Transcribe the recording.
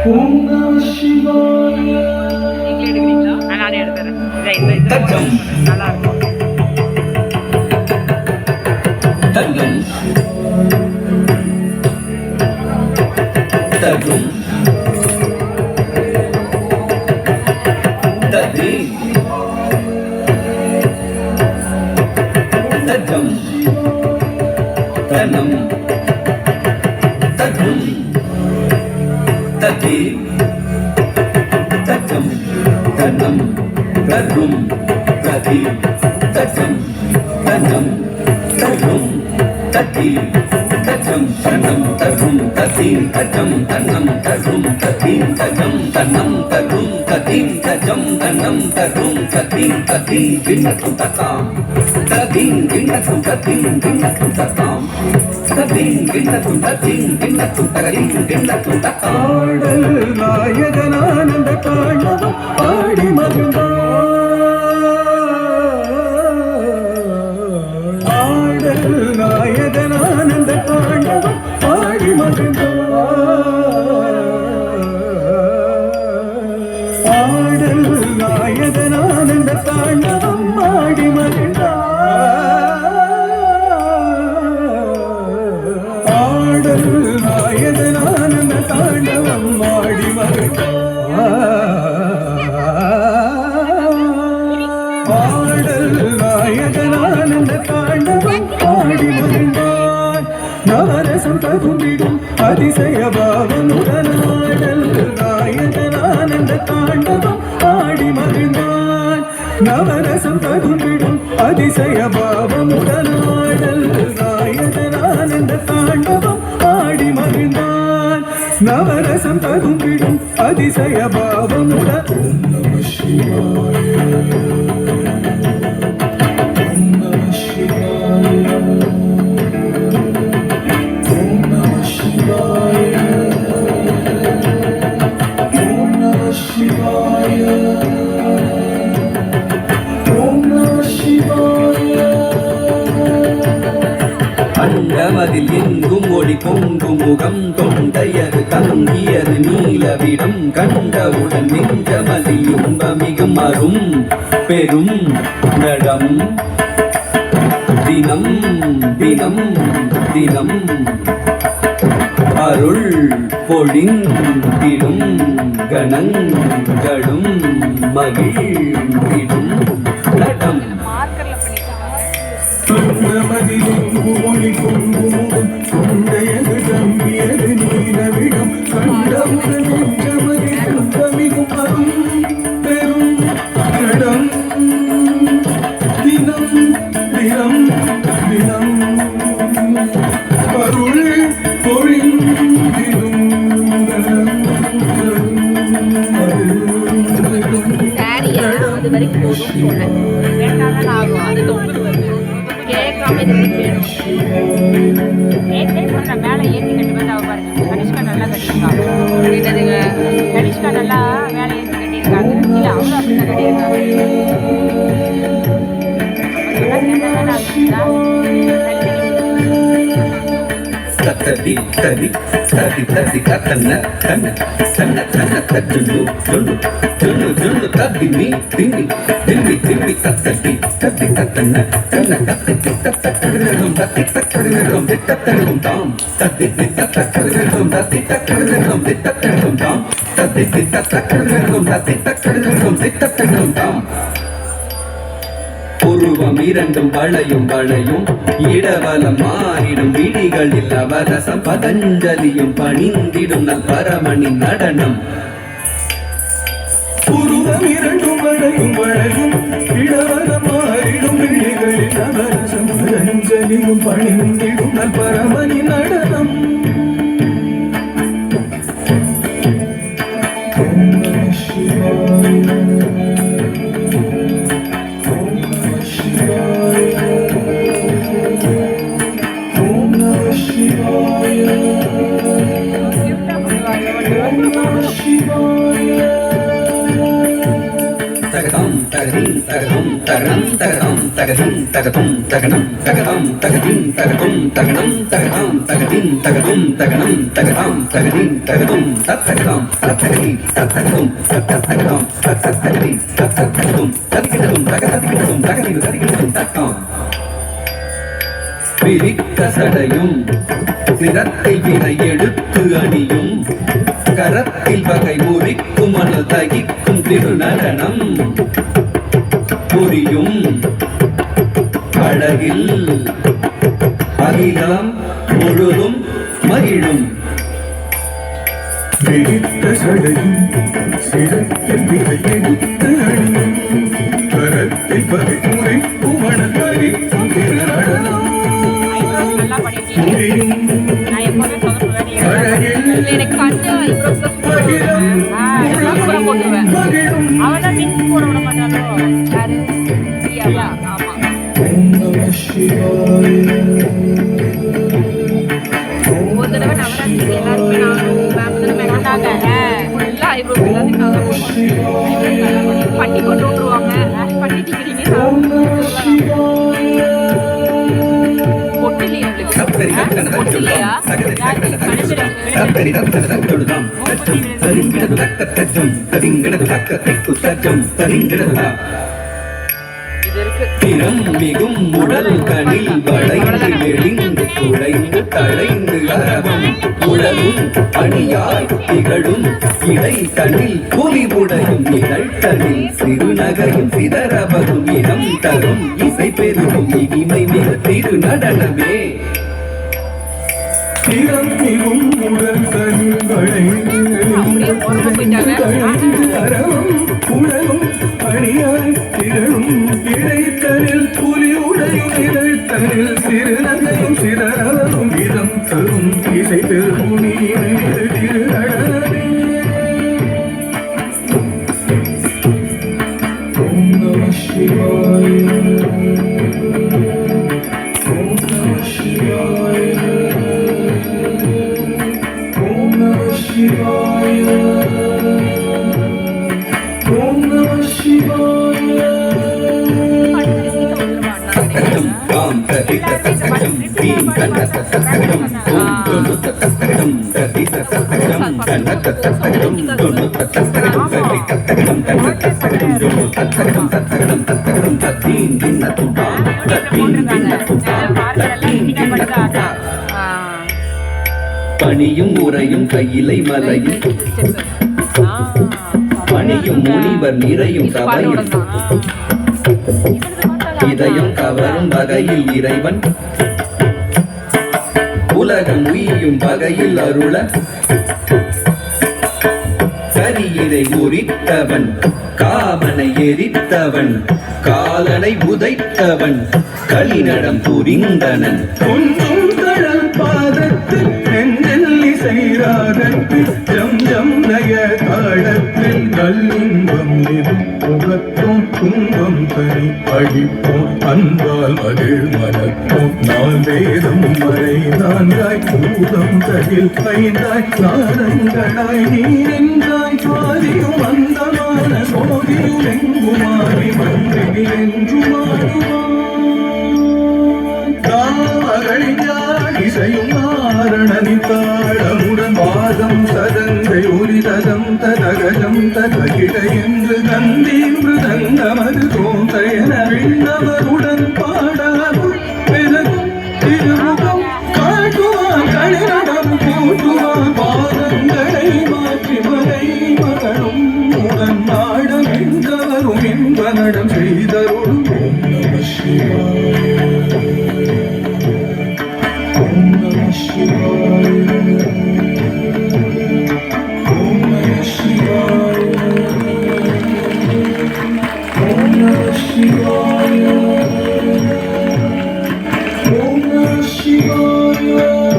ஓம் நம சிவாய. நீங்களே எடுக்கிறீங்களா? நானே எடுத்துறேன். நல்லா இருக்கும். தங்கம் தகும் ததி தகம் தனம் தகும் ததி தகம் தனம் தகும் ததி தகம் தனம் தகும் ததி தகம் தனம் தகும் ததி தகம் தனம் தகும் ததி தகம் தனம் தகும் ததி தகம் தனம் தகும் ததி ததி விண்ணக்கும் ததாம் ததி விண்ணக்கும் ததி விண்ணக்கும் ததாம் ததி விண்ணக்கும் ததி விண்ணக்கும் தகதி விண்ணக்கும் ததாம். ஆடல் நாயகனானந்த தாண்டவம் ஆடி மகிழ்ந்தார். ஆடல் நாயகனானந்த தாண்டவம் ஆடி மகிழ்ந்தார். ஆடல் நாயகனானந்த தாண்டவம் ஆடி மகிழ்ந்தார். ஆடல் நாயகனானந்த தாண்டவம் ஆடி மகிழ்ந்தார். ஆடல் நாயகனானந்த தாண்டவம் ஆடி மகிழ்ந்தார். நவரசம் தகுந்திடும் அதிசய பாவனுடன் ஆடல் நாயகனானந்த தாண்டவம் ஆடி மகிழ்ந்தார். நவரசம் தகுந்திடும் அதிசய பாவமுடன் ஆடல் நாயகனானந்த தாண்டவம் ஆடி மகிழ்ந்தார். நவரசம் தகுந்திடும் அதிசய பாவமுடன். ஓம் நம சிவாய. ஓம் நம சிவாய. ஓம் நம சிவாய. ஓம் நம சிவாய. ஓம் நம சிவாய. அண்டமதில் எங்கும் ஒளி பொங்கும் முகம் தொண்டையது தங்கியது நீலவிடம் கண்டவுடன் நெஞ்சமதில் இன்பமிகும் அரும் பெரும் நடம் தினம் தினம் தினம் அருள் பொழிந்திடும் கணங்களும் மகிழ்ந்திடும் நடம். ஒளி பொங்குமுகம் தொண்டையது தம்பியது நீலவிடம் கண்டவுடன் நெஞ்சமதில் இன்பமிகும் அரும் பெரும் நடம் தினம் தினம் தினம் அருள் பொழிந்திடும் அது வரைக்கும் போதும் சொன்னேன். கேட்டாலும் ஆகும். அது தொங்குது வருது. கேட்காம இது வேணும். நேற்றே சொன்னேன் மேலே ஏற்றி கட்டி வந்து அவ பாருங்க. கனிஷ்கா நல்லா கட்டியிருக்காங்க. என்னதுங்க? கனிஷ்கா நல்லா மேலே ஏற்றி கட்டியிருக்காங்க. இல்லை அவங்களும் அப்படி தான் கட்டியிருக்காங்க. தடி தடி தடி தடி கத்தன கண்ண கண்ண கண்ண கட்டுண்டு துண்டு துண்டு துண்டு தடி நீ திண்டி திண்டி திண்டி கத்தடி கத்தி கத்தன கண்ண கத்தி கத்தக்கடுகிறோம் தத்தி தக்கடுகிறோம் திட்டக்கடுகிறோம் தாம் தத்தி தக்கடுகிறோம் தத்தி தக்கடுகிறோம் திட்டக்கடுகிறோம் தாம் தத்தி தக்கடுகிறோம் தத்தி தக்கடுகிறோம் திட்டக்கடுகிறோம் தாம். உருவம் இரண்டும் வளையும் வளையும் இடவலம் மாறிடும் விழிகளில் அவரசம் பதஞ்சலியும் பணிந்திடும் நல் பரமனின் நடனம். உருவம் இரண்டும் வளையும் வளையும் இடவலம் மாறிடும் விழிகளில் அவரசம் பதஞ்சலியும் பணிந்திடும் நல் பரமனின் நடனம். ஓம் நம சிவாய. தகதம் தகதிம் தகதும் தகனம் தகதாம் தகதிம் தகதும் தகனம் தகதாம் தகதிம் தகதும் தகனம் தகதாம் தகதிம் தகதும் தகனம் தகதாம் தகதிம் தகதும் தத்தகதாம் தத்தகதி தத்தகதும் தத்தகதாம் தத்தகதி தத்தகதும் ததிகிடதும் தகதிகிடதும் தகதிகு ததிகிடதும் தத்தாம் பிரித்த சடையும் சிரத்தில் வினை எடுத்து அணியும் கரத்தில் வகை முறிக்கும் மணல் தகிக்கும் திருநடனம் புரியும் அழகில் அகிலம் முழுதும் மகிழும் பிரித்த சடையும் சிரத்தில் வினை எடுத்து அணியும் கரத்தில் வகை முறிக்கும் மணல் தகிக்கும் திருநடனம் நல்லா பண்ணிருக்கீங்க. நான் எப்போதுமே சொல்லுவேன் எனக்கு கண்டு ஐப்ரோஸ் போட்டுருவேன். அவன் தான் டிங்க் போட விட மாட்டானோ யாரு பிரியாவா? ஆமா ஒரு தடவை நவராத்திரிக்கு எல்லாருமே நானும் மேம் தானே மெகண்டாங்க ஃபுல்லாக ஐப்ரோஸ் எல்லாத்தையும் பண்ணி கொண்டு விட்டுருவாங்க. பண்ணிட்டீங்க மிகும் உடல் கணில் வளைந்து நெளிந்து குழைந்து தழைந்து அரவம் உடலும் அணியாய் திகழும் இடை தனில் புலிவுடையும் நிகழ்த்தனில் சிறுநகையும் சிதறவரும் இனம் தரும் இசை பெருகும் இனிமை மிக திருநடனமே திறமிகும் உடல் தனிவளைந்து அரவம் உடலும் அணியாய் திகழும் இடைத்தனில் புலி உடையும் இடைத்தனில் சிறுநகையும் சிதறவரும் இடம் தரும் இசை பெரும் திருநடனமே ஓம் நம சிவாய ஓம் நம சிவாய ஓம் நம சிவாய ஓம் நம சிவாய தத்தகம் தாம் ததித்த தத்தகம் தீம் தன்னத்த தத்தகம் ஓம் தொண்ணூத்த தத்தகம் ததித்த தத்தகம் தன்னத்த தத்தகம் தொண்ணூத்த தத்தகம் ததி தத்தகம் தன்னத்த தத்தகம் தொண்ணூ தத்தகம் தத்தகம் தத்தகம் தத்தீம் தின்ன துட்டாம் தத்தீம் தின்ன துட்டாம் தத்தீம் தின்ன துட்டாம் பணியும் உரையும் கையிலை மலையும் பணியும் முனிவர் நிறையும் சபையும் இதயம் கவரும் வகையில் இறைவன் உலகம் உய்யும் வகையில் அருள கரியினை உரித்தவன் காமனை எரித்தவன் காலனை உதைத்தவன் களிநடம் புரிந்தனன் பொன்னும் கடல் பாதத்தில் நெஞ்சில் இசை ராகத்தில் ஜம் ஜம் நய தாளத்தில் நல்லின்பம் இது புகத்தும் துன்பம் தனி அழிப்போம் அன்பால் மகிழ் மனப்போம் நாள் வேதம் வரை நான்காய் பூதம் தகில் ஐந்தாய் நாதங்களாய் நீ நின்றாய் சுவாதியும் அந்தமான சோதியும் எங்குமாறி மன்றில் என்றுமாறுவான் இசையும் நாரணனி தாளமுடன் வாதம் சதங்கை ஒலிததம் ததகஜம் ததகிட என்று நந்தி மிருதங்கமது தோன்றையன விண்ணவருடன் பாடாருள் பெருகும் திருமுகம் காட்டுவான் களிநடம் கூட்டுவான் பாதங்களை மாற்றி மலை மகனும் உடன் நாடம் என்றவரும் என்பனடம் செய்தருளும் ஓம் நம சிவாய ஓம் நம சிவாய ஓம் நம சிவாய ஓம் நம சிவாய